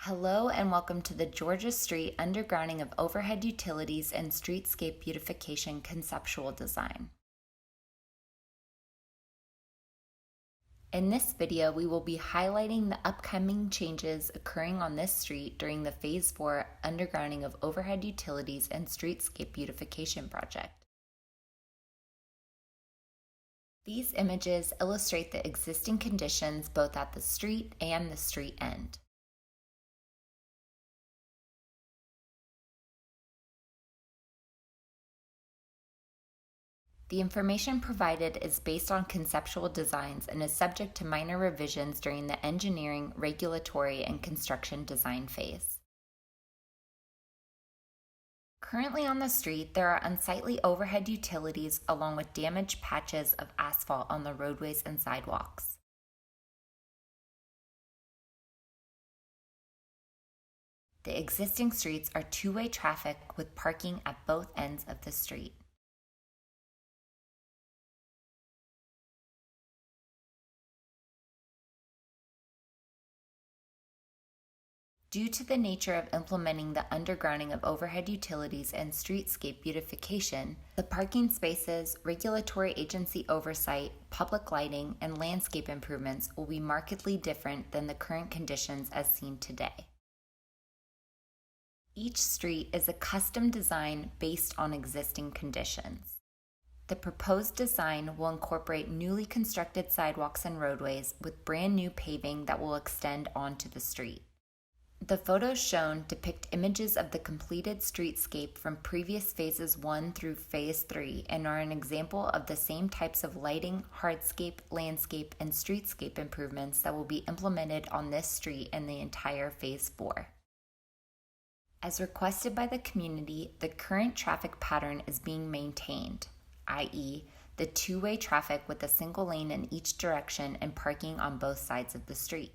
Hello and welcome to the Georgia Street Undergrounding of Overhead Utilities and Streetscape Beautification Conceptual Design. In this video, we will be highlighting the upcoming changes occurring on this street during the Phase 4 Undergrounding of Overhead Utilities and Streetscape Beautification project. These images illustrate the existing conditions both at the street and the street end. The information provided is based on conceptual designs and is subject to minor revisions during the engineering, regulatory, and construction design phase. Currently on the street, there are unsightly overhead utilities along with damaged patches of asphalt on the roadways and sidewalks. The existing streets are two-way traffic with parking at both ends of the street. Due to the nature of implementing the undergrounding of overhead utilities and streetscape beautification, the parking spaces, regulatory agency oversight, public lighting, and landscape improvements will be markedly different than the current conditions as seen today. Each street is a custom design based on existing conditions. The proposed design will incorporate newly constructed sidewalks and roadways with brand new paving that will extend onto the street. The photos shown depict images of the completed streetscape from previous phases 1 through phase 3 and are an example of the same types of lighting, hardscape, landscape, and streetscape improvements that will be implemented on this street and the entire phase 4. As requested by the community, the current traffic pattern is being maintained, i.e., the two-way traffic with a single lane in each direction and parking on both sides of the street.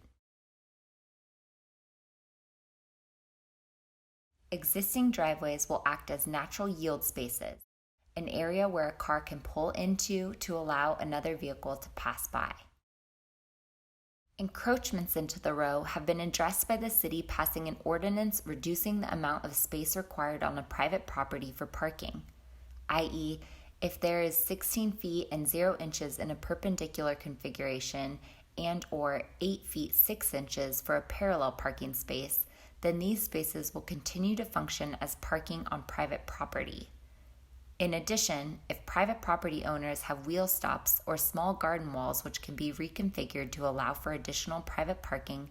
Existing driveways will act as natural yield spaces, an area where a car can pull into to allow another vehicle to pass by. Encroachments into the row have been addressed by the city passing an ordinance reducing the amount of space required on a private property for parking, i.e., if there is 16 feet and 0 inches in a perpendicular configuration and or 8 feet 6 inches for a parallel parking space, then these spaces will continue to function as parking on private property. In addition, if private property owners have wheel stops or small garden walls which can be reconfigured to allow for additional private parking,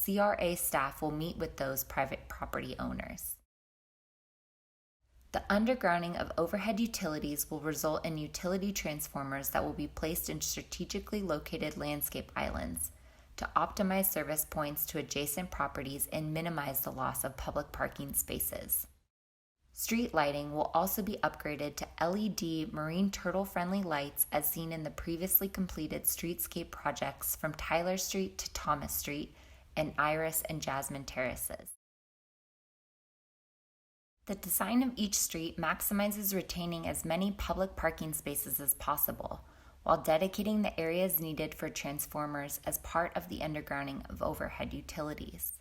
CRA staff will meet with those private property owners. The undergrounding of overhead utilities will result in utility transformers that will be placed in strategically located landscape islands to optimize service points to adjacent properties and minimize the loss of public parking spaces. Street lighting will also be upgraded to LED marine turtle-friendly lights as seen in the previously completed streetscape projects from Tyler Street to Thomas Street and Iris and Jasmine Terraces. The design of each street maximizes retaining as many public parking spaces as possible, while dedicating the areas needed for transformers as part of the undergrounding of overhead utilities.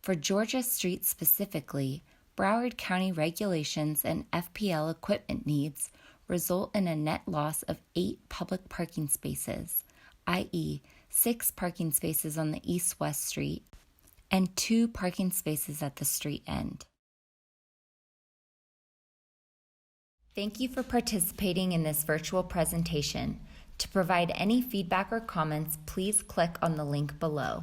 For Georgia Street specifically, Broward County regulations and FPL equipment needs result in a net loss of 8 public parking spaces, i.e., 6 parking spaces on the east-west street and 2 parking spaces at the street end. Thank you for participating in this virtual presentation. To provide any feedback or comments, please click on the link below.